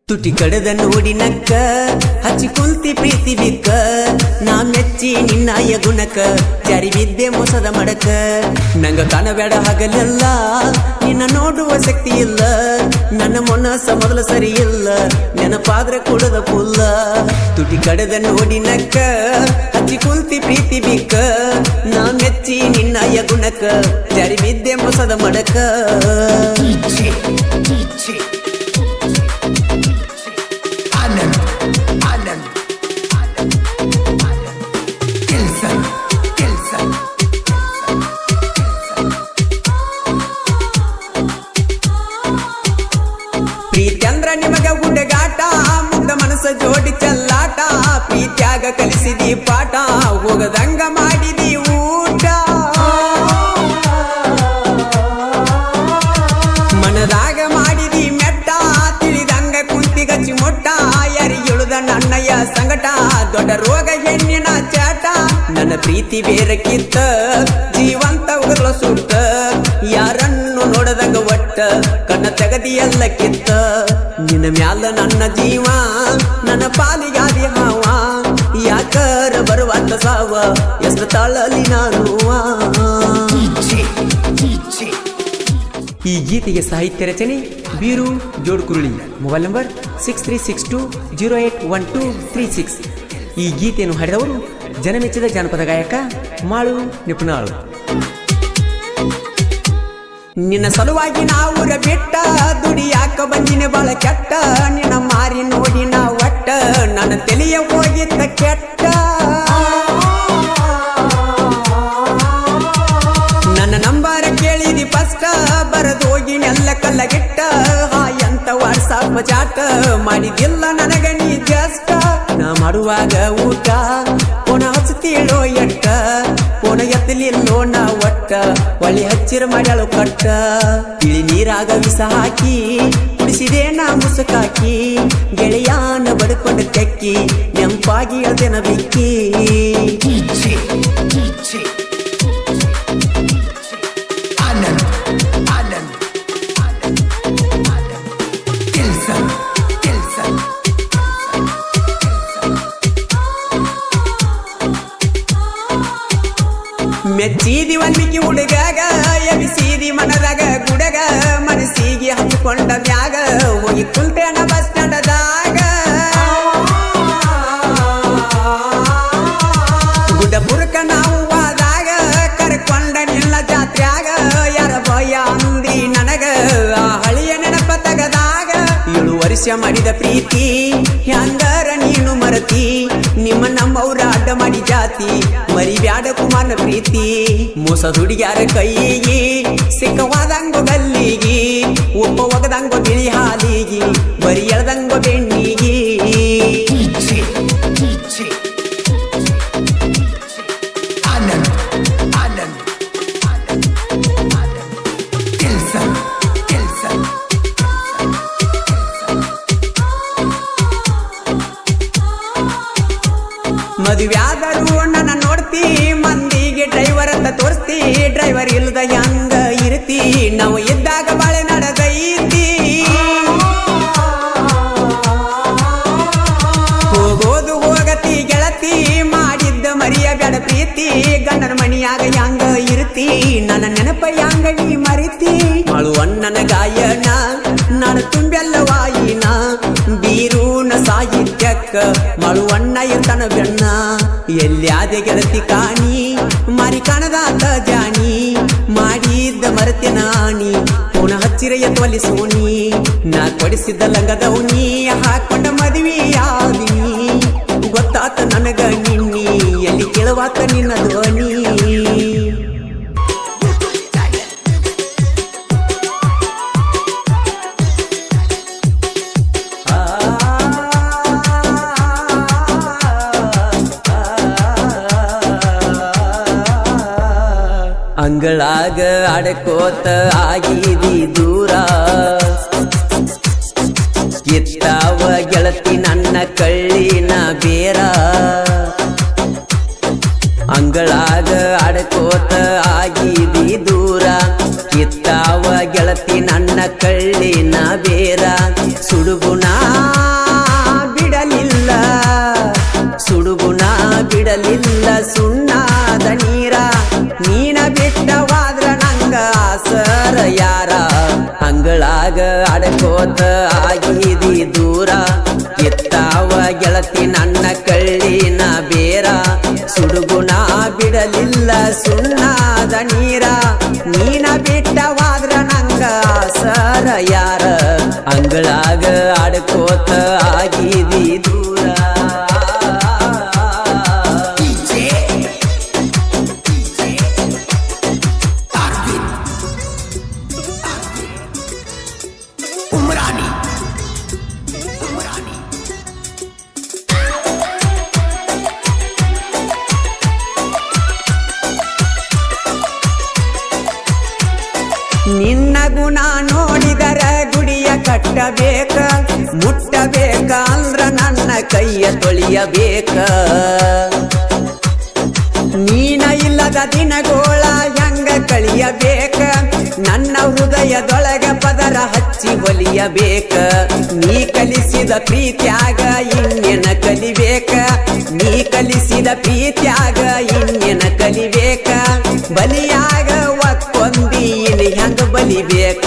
ತುಟಿ ಕಡದ ನೋಡಿ ನಕ್ಕ ಹಚ್ಚಿ ಕುಂತಿ ಪ್ರೀತಿ ಬಿಕ್ಕ ನಾ ಮೆಚ್ಚಿ ನಿನ್ನಾಯ ಗುಣಕ ಜಾರಿ ಬಿದ್ದೆ ಮೋಸದ ಮಡಕ ನಂಗ ಕಾಣಬೇಡ ಹಗಲೆಲ್ಲ ನಿನ್ನ ನೋಡುವ ಶಕ್ತಿ ಇಲ್ಲ ನನ್ನ ಮನಸ್ಸ ಮೊದಲ ಸರಿ ಇಲ್ಲ ನೆನಪಾದ್ರೆ ಕೊಡದ ಪುಲ್ಲ ತುಟಿ ಕಡದ ನೋಡಿ ನಕ್ಕ ಹಚ್ಚಿ ಕುಂತಿ ಪ್ರೀತಿ ಬಿಕ್ಕ ನಾ ಮೆಚ್ಚಿ ನಿನ್ನಾಯ ಗುಣಕ ಜಾರಿ ಬಿದ್ದೆ ಮೋಸದ ಮಡಕ ಪ್ರೀತ್ಯಂದ್ರ ನಿಮಗ ಹುಡುಗಾಟ ಮುಗ್ಧ ಮನಸ್ಸ ಜೋಡಿ ಚಲ್ಲಾಟ ಪ್ರೀತ್ಯಾಗ ಕಲಿಸಿದಿ ಪಾಠ ಹೋಗದಂಗ ಮಾಡಿದಿ ಊಟ ಮನದಾಗ ಮಾಡಿದಿ ಮೆಟ್ಟ ತಿಳಿದಂಗ ಕುಂತಿಗಚ್ಚಿ ಮೊಟ್ಟ ಯಾರಿಗೆಳುದ ನನ್ನಯ್ಯ ಸಂಗಟ ದೊಡ್ಡ ರೋಗ ಹೆಣ್ಣಿನ ಚಾಟ ನನ್ನ ಪ್ರೀತಿ ಬೇರಕ್ಕಿತ್ತ ಜೀವಂತ ಉಗರ್ಲ ಸುಟ್ಟ ಯಾರನ್ನು ನೋಡದಂಗ ಒಟ್ಟ ಕಣ್ಣ ತೆಗದಿ ಎಲ್ಲ ಕಿತ್ತ ನಿನ್ನ ಮ್ಯಾಲ ನನ್ನ ಜೀವ ನನ್ನ ಪಾಲಿಗಾದಿ ಹಾವ ಯಾಕರ ಬರುವಂತ ಸಾವ ಎಷ್ಟು ತಾಳಲಿ ನಾನು ಈ ಗೀತೆಗೆ ಸಾಹಿತ್ಯ ರಚನೆ ಬೀರು ಜೋಡ್ಕುರುಳಿ ಮೊಬೈಲ್ ನಂಬರ್ 6362081236 ಈ ಗೀತೆಯನ್ನು ಹಾಡಿದವರು ಜನಮೆಚ್ಚಿದ ಜಾನಪದ ಗಾಯಕ ಮಾಳು ನಿಪುಣಾಳು ನಿನ್ನ ಸಲುವಾಗಿ ನಾವುರ ಬಿಟ್ಟ ದುಡಿಯಾಕ ಬಂದಿನ ಬಾಳ ಕೆಟ್ಟ ನಿನ್ನ ಮಾರಿ ನೋಡಿ ನಾ ಒಟ್ಟ ನನ್ನ ತಲೆಯ ಹೋಗಿತ್ತ ಕೆಟ್ಟ ನನ್ನ ನಂಬರ ಕೇಳಿದಿ ಫಸ್ಟ್ ಬರದು ಹೋಗಿ ನೆಲ್ಲ ಕಲ್ಲಗಿಟ್ಟ ಎಂತ ವಾಟ್ಸಾಪ್ ಚಾಟ ಮಾಡಿದಿಲ್ಲ ನನಗ ನೀ ಜಸ್ಟ್ ನಾ ಮಾಡುವಾಗ ಊಟ ಪೋಣ ಹಚ್ಚತೀಳೋ ಎಟ್ಟ ಪೋಣ ಎತ್ತಲಿಲ್ಲೋ ನಾ ಒಟ್ಟ ಒಳ್ಳೆ ಹಚ್ಚಿರ ಮಾಡ್ಯಾಳು ಕಟ್ಟ ಇಳಿ ನೀರಾಗ ವಿಷ ಹಾಕಿ ಕುಡಿಸಿದೆ ನಾ ಮುಸುಕಾಕಿ ಗೆಳೆಯಾನ ಬಡ್ಕೊಂಡು ತೆಕ್ಕಿ ನೆಂಪಾಗಿ ಅದೇನ ಬಿಕ್ಕಿ ಮೆಚ್ಚಿದಿ ಒಂದಿಕ್ಕಿ ಹುಡುಗಾಗ ಎಬಿಸಿದಿ ಮನದಾಗ ಗುಡಗ ಮನಸ್ಸಿಗೆ ಹಚ್ಚಿಕೊಂಡ ಮ್ಯಾಗ ಹೋಗಿ ಕುಂತೇನ ಬಸ್ ಸ್ಟ್ಯಾಂಡದಾಗ ಗುಡ್ಡಪುರಕ ನಾವು ಆದಾಗ ಕರ್ಕೊಂಡ ನಿಲ್ಲ ಜಾತ್ರ್ಯಾಗ ಯಾರ ಭಯ ಅಂದಿ ನನಗ ಆ ಹಳಿಯ ನೆನಪ ತಗದಾಗ 7 ವರ್ಷ ಮಾಡಿದ ಪ್ರೀತಿ ಹ್ಯಾಂಗರ ನೀನು ಮರತಿ ನಿಮ್ಮ ನಮ್ಮವ್ರ ಅಡ್ಡ ಮಾಡಿ ಜಾತಿ ಮರಿಬ್ಯಾಡ ಕುಮಾರನ ಪ್ರೀತಿ ಮೋಸ ಹುಡುಗ್ಯಾರ ಕೈಯಿಗಿ ಸಿಕ್ಕವಾದಂಗೋ ಗಲ್ಲಿಗಿ ಒಬ್ಬ ಒಗದಂಗೋ ಬಿಳಿ ಹಾಲಿಗಿ ಬರಿ ಎಳ್ದಂಗೋ ಬೆಣ್ಣಿಗಿ ಮದುವ್ಯಾದರೂ ನನ್ನ ನೋಡ್ತಿ ಮಂದಿಗೆ ಡ್ರೈವರ್ ಅಂತ ತೋರಿಸ್ತಿ ಡ್ರೈವರ್ ಇಲ್ದ ಹೆಂಗ ಇರ್ತಿ ನಾವು ಇದ್ದಾಗ ಬಾಳೆ ನಡೆದೈತಿ ಹೋಗೋದು ಹೋಗತಿ ಗೆಳತಿ ಮಾಡಿದ್ದ ಮರಿಯ ಬೇಡ ಪ್ರೀತಿ ಗಂಡನ ಮಣಿಯಾಗ ಹೆಂಗ ಇರ್ತಿ ನನ್ನ ನೆನಪ ಹೆಂಗ ನೀ ಮರಿತಿ ಮಾಳು ಅಣ್ಣನ ಗಾಯನ ನಾನು ತುಂಬೆಲ್ಲ ವಾಯಿನ ಬೀರೂನ ಸಾಹಿತ್ಯಕ್ಕ ಮಾಳು ಅಣ್ಣ ಇರ್ತಾನ ಬೆಣ್ಣ ಎಲ್ಯಾದೆ ಗೆಳತಿ ಕಾಣಿ ಮಾರಿ ಕಾಣದಾತ ಜಾನಿ ಮಾಡಿದ್ದ ಮರತೆ ನಾಣಿ ಪುನ ಹಚ್ಚಿರ ಎತ್ತವಲ್ಲಿ ಸೋನಿ ನಾ ಕೊಡಿಸಿದ್ದ ಲಂಗದವನಿ ಹಾಕೊಂಡ ಮದುವೆಯಾದಿನಿ ಗೊತ್ತಾತ ನನಗ ನಿನ್ನಿ ಎಲ್ಲಿ ಕೇಳುವಾತ ನಿನ್ನ ಧ್ವನಿ ಅಂಗಳಾಗ ಅಡಕೋತ ಆಗಿದಿ ದೂರ ಕಿತ್ತಾವ ಗೆಳತಿ ನನ್ನ ಕಳ್ಳಿನ ಬೇರ ಅಂಗಳಾಗ ಅಡಕೋತ ಆಗಿದಿ ದೂರ ಕಿತ್ತಾವ ಗೆಳತಿ ನನ್ನ ಕಳ್ಳಿನ ಬೇರ ಸುಡುಗುಣ ಆಡ್ಕೋತ ಆಗಿದಿ ದೂರ ಎತ್ತಾವ ಗೆಳತಿ ನನ್ನ ಕಳ್ಳಿನ ಬೇರ ಸುಡುಗುಣ ಬಿಡಲಿಲ್ಲ ಸುಣ್ಣಾದ ನೀರ ನೀನ ಬಿಟ್ಟವಾದ್ರ ನಂಗ ಆಸರ ಯಾರ ಅಂಗಳಾಗ ಆಡ್ಕೋತ ಆಗಿದಿ ದೂರ ನಿನ್ನ ಗುಣ ನೋಡಿದರ ಗುಡಿಯ ಕಟ್ಟಬೇಕ ಮುಟ್ಟಬೇಕ ಅಂದ್ರ ನನ್ನ ಕೈಯ ತೊಳಿಯಬೇಕ ನೀನ ಇಲ್ಲದ ದಿನಗೋಳ ಹೆಂಗ ಕಳಿಯಬೇಕ ನನ್ನ ಹೃದಯದೊಳಗ ಪದರ ಹಚ್ಚಿ ಒಲಿಯಬೇಕ ನೀ ಕಲಿಸಿದ ಪ್ರೀತ್ಯಾಗ ಇನ್ನೇನ ಕಲಿಬೇಕ ನೀ ಕಲಿಸಿದ ಪ್ರೀತ್ಯಾಗ ಇನ್ನೇನ ಕಲಿಬೇಕ ಬಲಿಯಾಗ ಒಕ್ಕೊಂದೀನಿ ಹೆಂಗ ಬಲಿಬೇಕ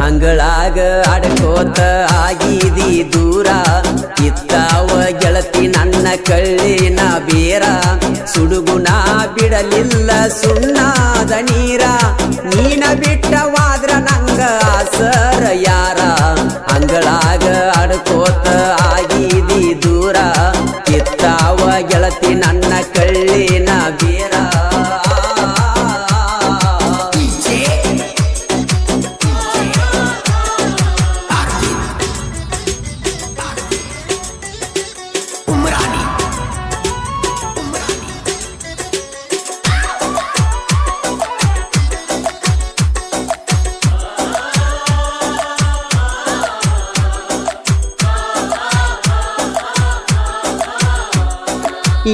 ಅಂಗಳಾಗ ಆಡ್ಕೋತ ಆಗಿದಿ ದೂರ ಇತ್ತಾವ ಗೆಳತಿ ನನ್ನ ಕಳ್ಳಿನ ಬೇರ ಸುಡುಗುಣ ಬಿಡಲಿಲ್ಲ ಸುಣ್ಣಾದ ನೀರ ನೀನ ಬಿಟ್ಟವಾದ್ರ ನಂಗ ಆಸರ ಯಾರ ಅಂಗಳಾಗ ಆಡ್ಕೋತ ಆಗಿದಿ ದೂರ ಇತ್ತಾವ ಗೆಳತಿ ನನ್ನ ಕಳ್ಳಿನ ಬೇರ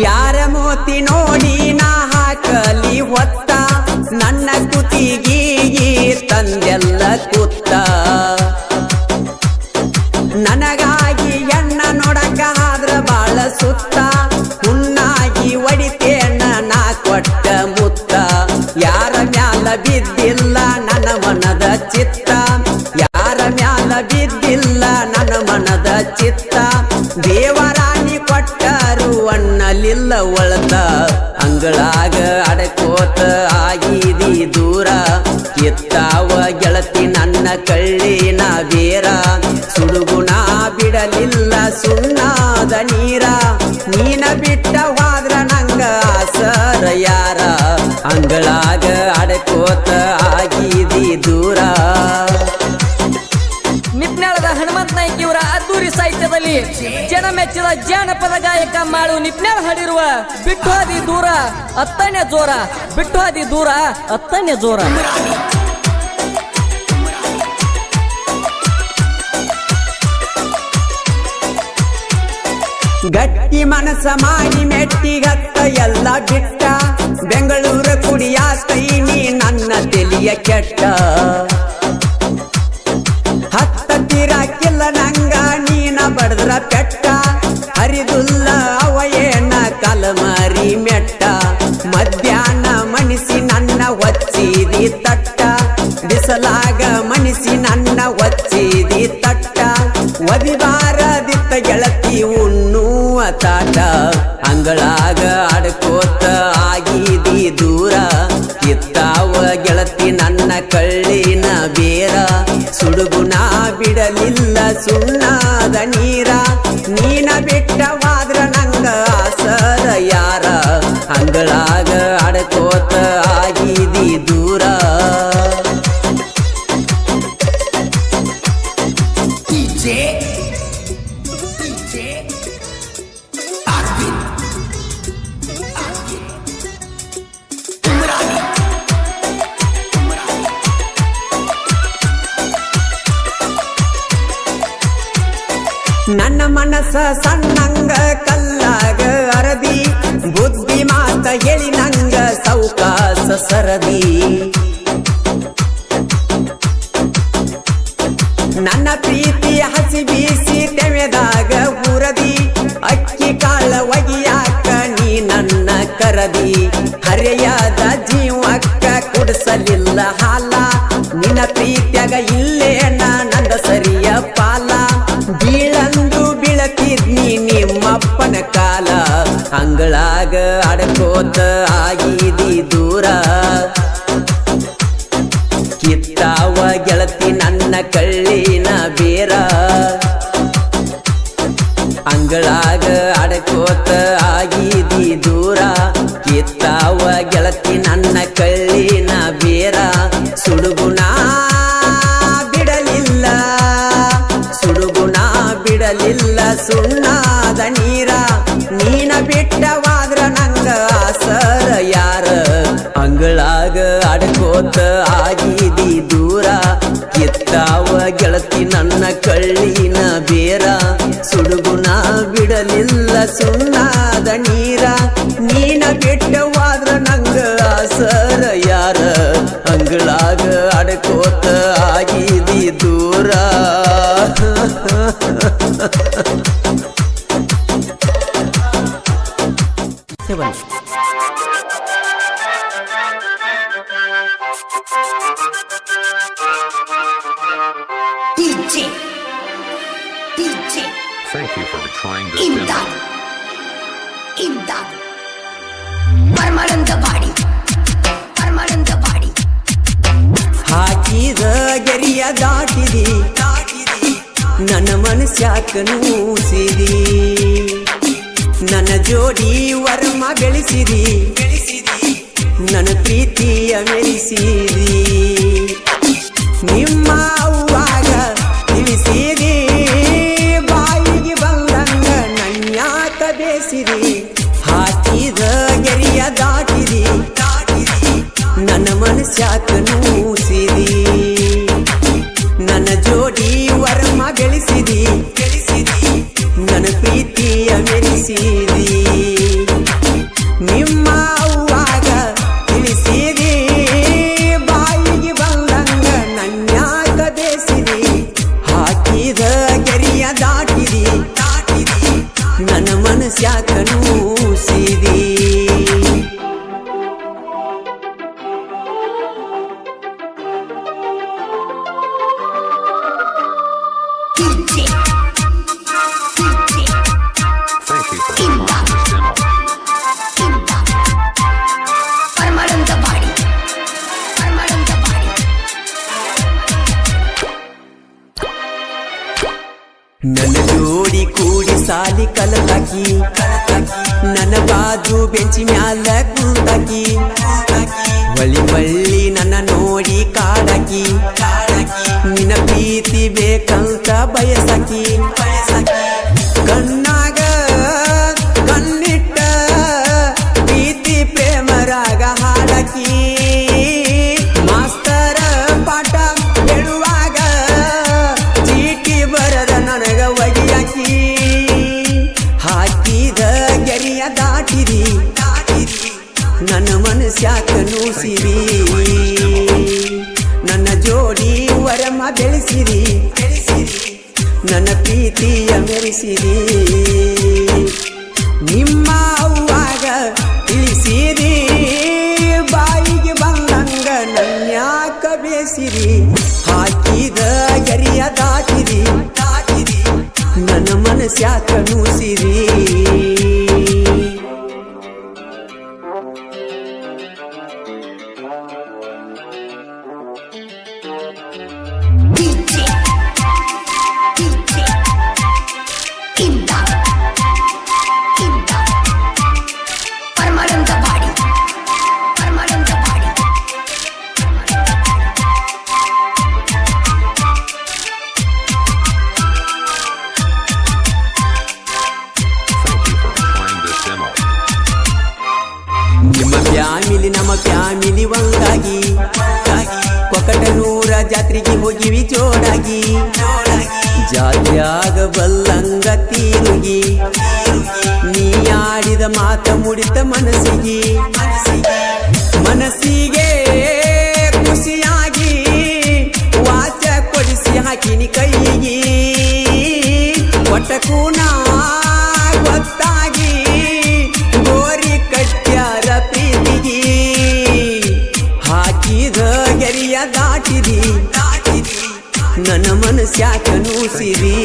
ಯಾರ ಮೋತಿ ನೋಡಿ ನಾ ಹಾಕಲಿ ಹೊತ್ತ ನನ್ನ ಕುತಿಗಿ ತಂದೆಲ್ಲ ಕುತ್ತ ನನಗಾಗಿ ಎಣ್ಣ ನೋಡಕ ಆದ್ರ ಬಾಳ ಸುತ್ತ ಹುಣ್ಣಾಗಿ ಒಡಿತೇನ ನಾ ಕೊಟ್ಟ ಮುತ್ತ ಯಾರ ಮ್ಯಾಲ ಬಿದ್ದಿಲ್ಲ ನನ್ನ ಮನದ ಚಿತ್ತ ಯಾರ ಮ್ಯಾಲ ಬಿದ್ದಿಲ್ಲ ನನ್ನ ಮನದ ಚಿತ್ತ ದೇವರಾಣಿ ಕೊಟ್ಟರು ಅನ್ನಲಿಲ್ಲ ಒಳತ ಅಂಗಳಾಗ ಅಡಕೋತ ಆಗಿದಿ ದೂರ ಎತ್ತಾವ ಗೆಳತಿ ನನ್ನ ಕಳ್ಳಿನ ಬೇರ ಸುಡುಗುಣ ಬಿಡಲಿಲ್ಲ ಸುಣ್ಣಾದ ನೀರ ನೀನ ಬಿಟ್ಟವಾದ್ರ ನಂಗ ಆಸರ ಯಾರ ಅಂಗಳಾಗ ಅಡಕೋತ ಆಗಿದಿ ದೂರ ನಿಪ್ನಾಳದ ಹನುಮಂತ ನಾಯ್ಕ ಇವರ ಅದ್ದೂರಿ ಸಾಹಿತ್ಯದಲ್ಲಿ ಜನ ಮೆಚ್ಚಿದ ಜಾನಪದ ಗಾಯಕ ಮಾಳು ನಿಪ್ನಾಳ ಹಾಡಿರುವ ಬಿಟ್ಟು ಹಾದಿ ದೂರ ಅತ್ತನೇ ಜೋರ ಬಿಟ್ಟು ಹಾದಿ ದೂರ ಅತ್ತನೇ ಜೋರ ಗಟ್ಟಿ ಮನಸ ಮಾಡಿ ಮೆಟ್ಟಿಗತ್ತ ಎಲ್ಲ ಬಿಟ್ಟ ಬೆಂಗಳೂರು ಕುಡಿಯಾಸ್ತೈನಿ ನನ್ನ ತೆಲಿಯ ಕೆಟ್ಟ ಹತ್ತಿರಾಕಿಲ್ಲ ನಂಗ ನೀನ ಬಡದ್ರ ಪೆಟ್ಟ ಹರಿದುಲ್ಲ ಅವಯೇನ ಕಲಮರಿ ಮೆಟ್ಟ ಮಧ್ಯಾಹ್ನ ಮನಿಸಿ ನನ್ನ ಒಚ್ಚಿದಿ ತಟ್ಟ ಬಿಸಲಾಗ ಮನಿಸಿ ನನ್ನ ಒಚ್ಚಿದಿ ತಟ್ಟ ಒದಿಬಾರದಿತ್ತ ಗೆಳತಿ ಉಣ್ಣುವ ತಾಟ ಅಂಗಳಾಗ ಆಡ್ಕೋತ ಆಗಿದಿ ದೂರ ಇತ್ತಾವ ಗೆಳತಿ ನನ್ನ ಕಳ್ಳಿನ ಬೇರ ಸುಡುಗುಣ ಬಿಡಲಿಲ್ಲ ಸುಣ್ಣಾದ ನೀರ ನೀನ ಬಿಟ್ಟವಾದ್ರ ನಂಗ ಆಸರ ಯಾರ ಅಂಗಳಾಗ ಆಡ್ಕೋತ ಆಗಿದಿ ದೂರ ನನ್ನ ಮನಸ ಸಣ್ಣಂಗ ಕಲ್ಲಾಗ ಅರದಿ ಬುದ್ಧಿ ಮಾತ ಹೇಳಿ ನಂಗ ಸೌಕಾಸ ಸರದಿ ನನ್ನ ಪ್ರೀತಿ ಹಸಿ ಬೀಸಿ ತೆಮೆದಾಗ ಊರದಿ ಅಕ್ಕಿ ಕಾಳ ಒಗಿಯಾಕ ನೀ ನನ್ನ ಕರದಿ ಹರೆಯಾದ ಜೀವಕ್ಕ ಕುಡಿಸಲಿಲ್ಲ ಹಾಲ ನಿನ್ನ ಪ್ರೀತ್ಯಾಗ ಇಲ್ಲೇ ನಂದ ಸರಿಯ ಕಾಲ ಅಂಗಳಾಗ ಅಡಕೋತ ಆಗಿದಿ ದೂರ ಕಿತ್ತಾವ ಗೆಳತಿ ನನ್ನ ಕಳ್ಳಿನ ಬೇರ ಅಂಗಳಾಗ ಅಡಕೋತ ಆಗಿದಿ ದೂರ ಕಿತ್ತಾವ ಗೆಳತಿ ನನ್ನ ಕಳ್ಳಿನ ಬೇರ ಸುಡುಗುಣ ಬಿಡಲಿಲ್ಲ ಸುಣ್ಣಾದ ನೀರ ನೀನ ಬಿಟ್ಟವಾದ್ರ ನಂಗ ಆಸರ ಯಾರ ಅಂಗಳಾಗ ಅಡಕೋತ ಆಗಿದಿ ದೂರ ಕಿತ್ತಾವ ಗೆಳತಿ ನನ್ನ ಕಳ್ಳಿನ ಬೇರ ಸುಡುಗುಣ ಬಿಡಲಿಲ್ಲ ಸುಣ್ಣಾದ ನೀರ ನೀನ ಬಿಟ್ಟವಾದ್ರ ನಂಗ ಆಸರ ಯಾರ ಅಂಗಳಾಗ ಅಡಕೋತ ಆಗಿದಿ ದೂರ Thank you for trying this demo. Imdad. Permanent body. ಹಾಕಿದ ಗೆರಿಯ ದಾಟಿದಿ ನನ್ನ ಮನಸ್ಯಾಕ ನೂಸಿದಿ ನನ್ನ ಜೋಡಿ ವರ್ಮ ಬೆಳೆಸಿದಿ ನನ್ನ ಪ್ರೀತಿಯ ಮೆರೆಸಿದಿ ನಿಮ್ಮ ಅವ್ವಾಗ ತಿಳಿಸಿದಿ ಬಾಯಿಗೆ ಬಂದಂಗ ನನ್ಯಾಕ ಬೇಸಿದಿ ಹಾಕಿದ ಗೆರಿಯ ದಾಟಿದಿ ನನ್ನ ಮನಸ್ಯಾಕ ನೂಸಿದಿ ನನ್ನ ಜೋಡಿ ವರ್ಮ ಬೆಳೆಸಿದಿ ನನ್ನ ಪ್ರೀತಿಯ ಮೆರೆಸಿದಿ ನಿಮ್ಮ ಅವ್ವಾಗ ತಿಳಿಸಿದಿ ಬಾಯಿಗೆ ಬಂದಂಗ ನನ್ಯಾಕ ಬೇಸಿದಿ ಹಾಕಿದ ಗೆರಿಯ ದಾಟಿದಿ ನನ್ನ ಮನಸ್ಯಾಕ ನೂಸಿದಿ Thank you for trying this demo. Permanent body. ನನ್ನ ಜೋಡಿ ಕೂಡಿ ಸಾಲಿ ಕಲತಾಕಿ ನನ್ನ ಬಾಜು ಬೆಂಚಿ ಮ್ಯಾಲ ಕುಂತಾಕಿ ಹೊಳ್ಳಿ ನನ್ನ ನೋಡಿ ಕಾಡಾಕಿ ನಿನ್ನ ಪ್ರೀತಿ ಬೇಕಂತ ಬಯಸಾಕಿ ಕಣ್ಣಾಗ ಕಣ್ಣಿಟ್ಟ ಪ್ರೀತಿ ಪ್ರೇಮರಾಗ ಹಾಡಾಕಿ ಮಾಸ್ತರ ಪಾಠ ಹೇಳುವಾಗ ಚೀಟಿ ಬರದ ನನಗ ಒಗಿಯಾಕಿ ಹಾಕಿದ ಗೆರಿಯ ದಾಟಿದಿ ನನ್ನ ಮನಸ್ಯಾಕ ನೂಸಿದಿ ನನ್ನ ಜೋಡಿ ವರಮ ಬೆಳೆಸಿದಿ ನನ್ನ ಪ್ರೀತಿಯ ಮೆರೆಸಿದಿ ನಿಮ್ಮ ಅವ್ವಾಗ ತಿಳಿಸಿದಿ ಬಾಯಿಗೆ ಬಂದಂಗ ನನ್ಯಾಕ ಬೇಸಿದಿ ಹಾಕಿದ ಗೆರಿಯ ದಾಟಿದಿ ನನ್ನ ಮನಸ್ಯಾಕ ನೂಸಿದಿ Permanent body. Thank you for trying this demo. ನಿಮ್ಮ ಫ್ಯಾಮಿಲಿ ನಮ್ಮ ಫ್ಯಾಮಿಲಿ ಒಂದಾಗಿ ಕೊಕಟನೂರ ಜಾತ್ರೆಗೆ ಹೋಗಿವಿ ಜೋಡಾಗಿ ಜಾತ್ರೆಯಾಗ ಬಲ್ಲಂಗ ತೀರುಗಿ ನೀ ಆಡಿದ ಮಾತ ಮುಡಿತ ಮನಸ್ಸಿಗೆ ಖುಷಿಯಾಗಿ ವಾಚ ಕೊಡಿಸಿ ಹಾಕಿನಿ ಕೈಗೆ ಒಟ್ಟಕೂ ನಾ ಗೊತ್ತಾಗಿ ಗೋರಿ ಕಟ್ಟ್ಯಾರ ಪ್ರೀತಿಗೆ ಹಾಕಿದ ಗೆರಿಯ ದಾಟಿದಿ ನನ್ನ ಮನಸ್ಯಾಕ ನೂಸಿದಿ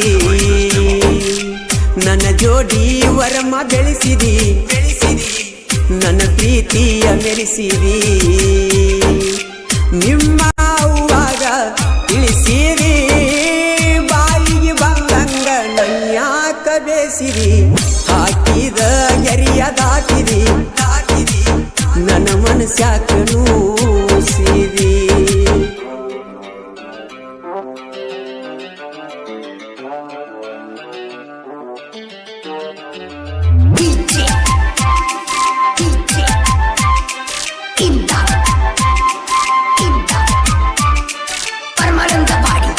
ನನ್ನ ಜೋಡಿ ವರಮ ಬೆಳೆಸಿದಿ ನನ್ನ ಪ್ರೀತಿಯ ಮೆರೆಸಿದಿ ನಿಮ್ಮ ಅವ್ವಾಗ ತಿಳಿಸಿದಿ ಬಾಯಿಗೆ ಬಂದಂಗ ನನ್ಯಾಕ ಬೇಸಿದಿ ಹಾಕಿದ ಗೆರಿಯ ದಾಟಿದಿ ನನ್ನ ಮನಸ್ಯಾಕ ನೂಸಿದಿ DJ Imdad Paramananda Body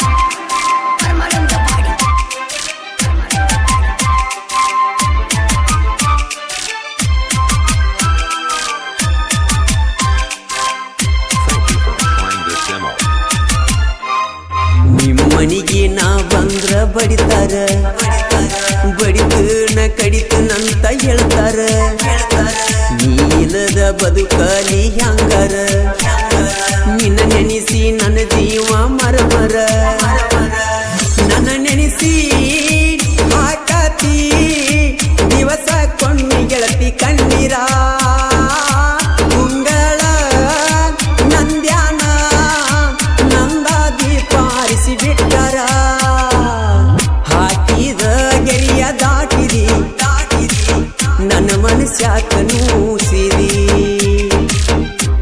Thank you for playing this demo. ನಿಮ್ಮ ಮನಿಗೆ ನಾ ಬಂದ್ರ ಬಡಿತಾರ ಬಡಿದು ನ ಕಡಿತು ನಂತ ಹೇಳ್ತಾರ ನೀಲದ ಬದುಕಲಿ ಹ್ಯಾಂಗಾರ ನಿನ್ನ ನೆನೆಸಿ ನನ್ನ ಜೀವ ಮರಮರ ನನ್ನ ನೆನೆಸಿ ಹಾಕತಿ ದಿವಸ ಕೊಂಡಿ ಗೆಳತಿ ಕಣ್ಣೀರ ಉಂಗಳ ನಂದ್ಯಾನ ನಂದ ದೀಪ ಆರಿಸಿ ಬಿಟ್ಟರ ಹಾಕಿದ ಗೆರಿಯ ದಾಟಿದಿ ನನ್ನ ಮನಸ್ಯಾಕ ನೂಸಿದಿ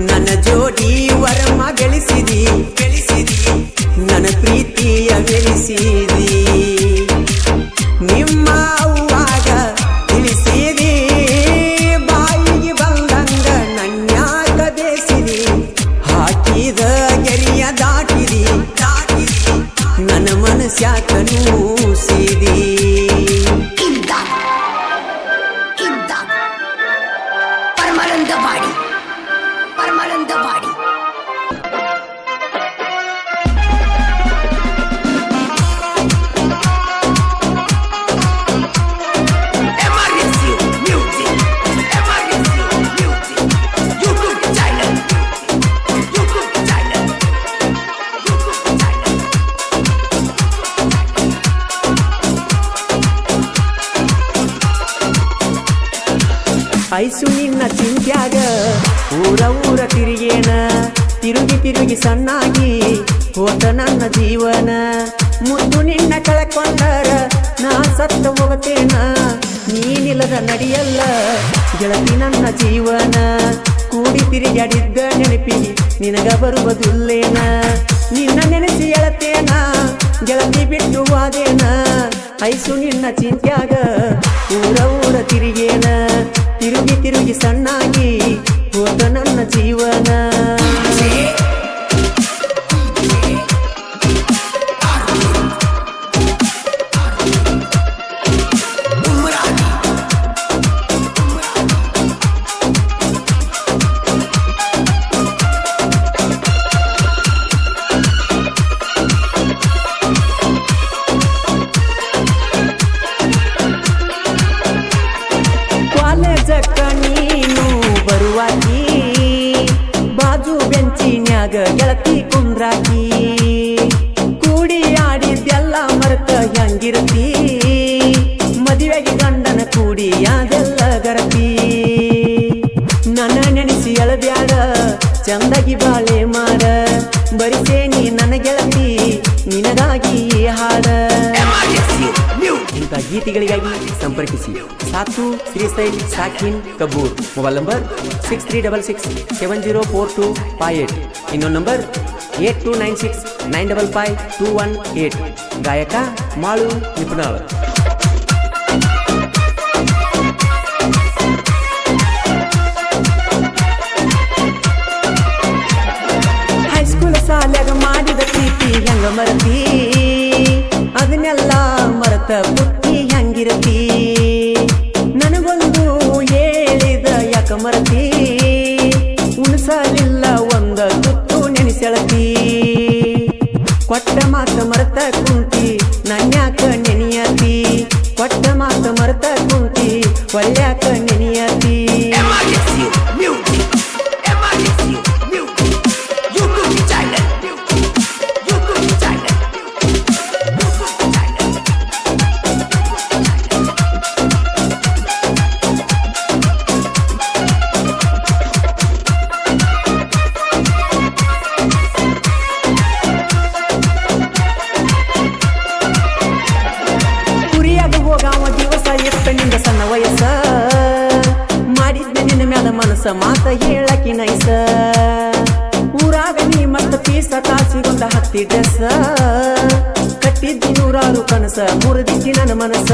ನನ್ನ ಜೋಡಿ ವರಮ ಗಳಿಸಿದಿ ನನ್ನ ಪ್ರೀತಿಯ ಬೆಳೆಸಿದಿ ನಿಮ್ಮ ಅವ್ವಾಗ ತಿಳಿಸಿದಿ ಬಾಯಿಗೆ ಬಂದಂಗ ನನ್ಯಾಕ ಬೇಸಿದಿ ಹಾಕಿದ ಗೆರಿಯ ದಾಟಿದಿ ನನ್ನ ಮನಸ್ಯಾಕ ನೂಸಿದಿ Imdad Paramananda Body MRSU Music YouTube channel ice ನಿನ್ನ ಚಿಂತ್ಯಾಗ ಊರ ತಿರುಗೇನ ತಿರುಗಿ ಸಣ್ಣಾಗಿ ಹೋತ ನನ್ನ ಜೀವನ ಮುದ್ದು ನಿನ್ನ ಕಳಕೊಂಡರ ನಾ ಸತ್ತ ಹೋಗತೇನ ನೀನಿಲ್ಲದ ನಡಿಯಲ್ಲ ಗೆಳತಿ ನನ್ನ ಜೀವನ ಕೂಡಿ ತಿರುಗಾಡಿದ್ದ ನೆನಪಿಗೆ ನಿನಗ ಬರುವುದಿಲ್ಲೇನ ನಿನ್ನ ನೆನೆಸಿ ಎಳತೇನ ಗೆಳತಿ ಬಿಟ್ಟು ವಾದೇನ ಐಸು ನಿನ್ನ ಚಿಂತ್ಯಾಗ ಊರ ತಿರುಗೇನ ತಿರುಗಿ ಸಣ್ಣಾಗಿ ಹೋತ ನನ್ನ ಜೀವನ ಕಾಲೇಜಕ್ಕ ನೀನು ಬರುವಾಕಿ ಬಾಜು ಬೆಂಚಿನ್ಯಾಗ ಗೆಳತಿ ಕುಂದ್ರಾಕಿ ಕೂಡಿ ಆಡಿದ್ದೆಲ್ಲ ಮರೆತ ಹೆಂಗಿರತಿ ಮದುವೆಗೆ ಗಂಡನ ಕೂಡಿ ಅದೆಲ್ಲ ಗರತಿ ನನ್ನ ನೆನೆಸಿ ಎಳಬ್ಯಾಡ ಚಂದಗಿ ಬಾಳೆ ಮಾಡ ಬರಿಸೇನಿ ನನ್ನ ಗೆಳತಿ ನಿನಗಾಗಿ ಹಾಡ ಇಂಥ ಗೀತೆಗಳಿಗಾಗಿ ಸಂಪರ್ಕಿಸಿ ಸಾತು ಶ್ರೀಸೈಲ್ ಸಾಕಿನ್ ಕಬೂರ್ ಮೊಬೈಲ್ ನಂಬರ್ 6366704258 ಇನ್ನೊಂದು ನಂಬರ್ 8296955218 ಗಾಯಕ ಮಾಳು ನಿಪುಣಾಳ್ ಹೈಸ್ಕೂಲ್ ಸಾಲ್ಯಾಗ ಮಾಡಿದ ಪ್ರೀತಿ ಹೆಂಗ ಮರತಿ ಅದನ್ನೆಲ್ಲ ಮರತ ಬುತ್ತಿ ಹೆಂಗಿರತಿ ನನಗೊಂದು ಹೇಳಿದ ಯಾಕ ಮರತಿ ಉಣಸಲಿಲ್ಲ ಒಂದ ತುತ್ತು ನೆನೆಸೆಳತಿ ಕೊಟ್ಟ ಮಾತ ಮರತ ಕುಂತಿ ನನ್ಯಾಕ ನೆನೆಯತಿ ಕೊಟ್ಟ ಮಾತ ಮರತ ಕುಂತಿ ಒಳ್ಳ್ಯಾಕ ನೆನೆಯತಿ ಇತ್ತ ನಿಂದ ಸಣ್ಣ ವಯಸ್ಸ ಮಾಡಿದ್ದೆ ನಿನ್ನ ಮ್ಯಾಲ ಮನಸ್ಸ ಮಾತ ಹೇಳಕಿ ನೈಸ ಊರಾಗ ನೀ ಮತ್ತ ಪೀಸ ಕಾಸಿಗೊಂದ ಹತ್ತಿ ಡ್ರೆಸ್ ಕಟ್ಟಿದ್ದಿ ನೂರಾರು ಕನಸ ಮುರಿದಿದ್ದಿ ನನ್ನ ಮನಸ್ಸ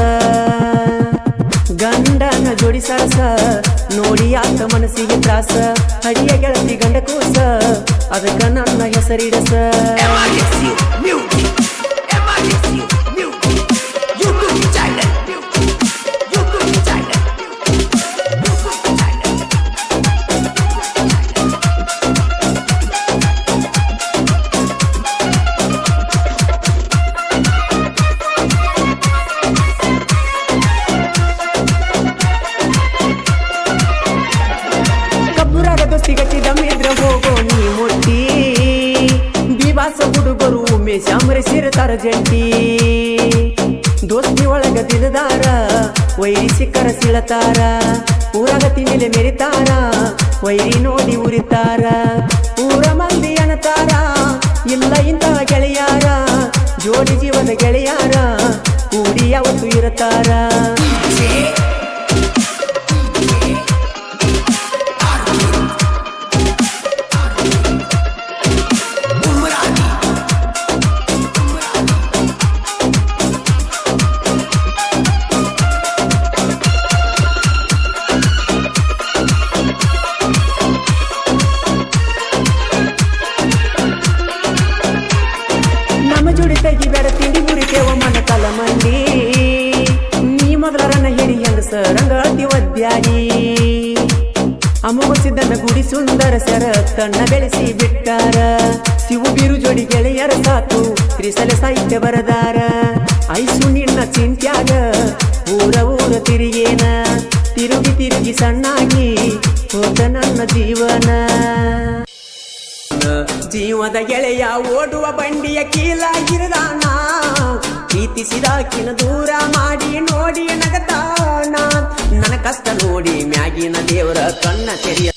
ಗಂಡನ ಜೋಡಿ ಸರಸ ನೋಡಿ ಆತ ಮನಸ್ಸಿಗೆ ತ್ರಾಸ ಹಡಿಯ ಗೆಳತಿ ಗಂಡ ಕೂಸ ಅದಕ್ಕ ನನ್ನ ಹೆಸರಿಡಸ MRSU Music. MRSU Music. YouTube channel. YouTube channel. YouTube channel. ಕಬ್ಬುರಾಗ ದೋಸ್ತಿ ಗಟ್ಟಿ ದಮ್ಮಿದ್ರ ಹೋಗೋ ನೀ ಮುಟ್ಟಿ ದಿವಾಸ ಹುಡುಗರು ಉಮೇಶ ಅಮರೇಶಿರ್ತಾರ ಜಂಟಿ ದೋಸ್ತಿ ಒಳಗ ದಿಲದಾರ ವೈರಿ ಸಿಕ್ಕರ ಸಿಳತಾರ ಊರಾಗ ತಿಂಡಿಲೆ ಮೆರಿತಾರ ವೈರಿ ನೋಡಿ ಉರಿತಾರ ಊರ ಮಂದಿ ಅನತಾರ ಇಲ್ಲ ಇಂತಹ ಗೆಳೆಯಾರ ಜೋಡಿ ಜೀವನ ಗೆಳೆಯಾರ ಕೂಡಿ ಯಾವತ್ತು ಇರತಾರ ನಮ್ಮ ಜೋಡಿ ತೆಗಿ ಬೇಡ ತಿಂಡಿ ಮುರಿತೇವ ಮನ ಕಲ ಮಂಡಿ ನೀ ಮೊದಲರನ್ನ ಹಿಡಿ ಹೆಂಗಸ ರಂಗಾತಿ ಒದ್ಯಾಗಿ ಅಮೋಘ ಸಿದ್ದನ ಗುಡಿ ಸುಂದರ ಸರ ತನ್ನ ಬೆಳೆಸಿ ಬಿಟ್ಟಾರ ಶಿವು ಬೀರು ಜೋಡಿ ಗೆಳೆಯರ ಸಾತು ತ್ರಿಸಲೆ ಸಾಹಿತ್ಯ ಬರದಾರ ಐಸು ನಿನ್ನ ಚಿಂತ್ಯಾಗ ಊರ ಊರ ತಿರುಗೇನ ತಿರುಗಿ ತಿರುಗಿ ಸಣ್ಣಾಗಿ ಹೋದ ನನ್ನ ಜೀವನ ಜೀವದ ಗೆಳೆಯ ಓಡುವ ಬಂಡಿಯ ಕೀಲಾಗಿರದಾನ ಪ್ರೀತಿಸಿದಾಕಿನ ದೂರ ಮಾಡಿ ನೋಡಿ ನಗತಾನ ನನ್ನ ಕಷ್ಟ ನೋಡಿ ಮ್ಯಾಗಿನ ದೇವರ ಕಣ್ಣ ತೆರೆಯ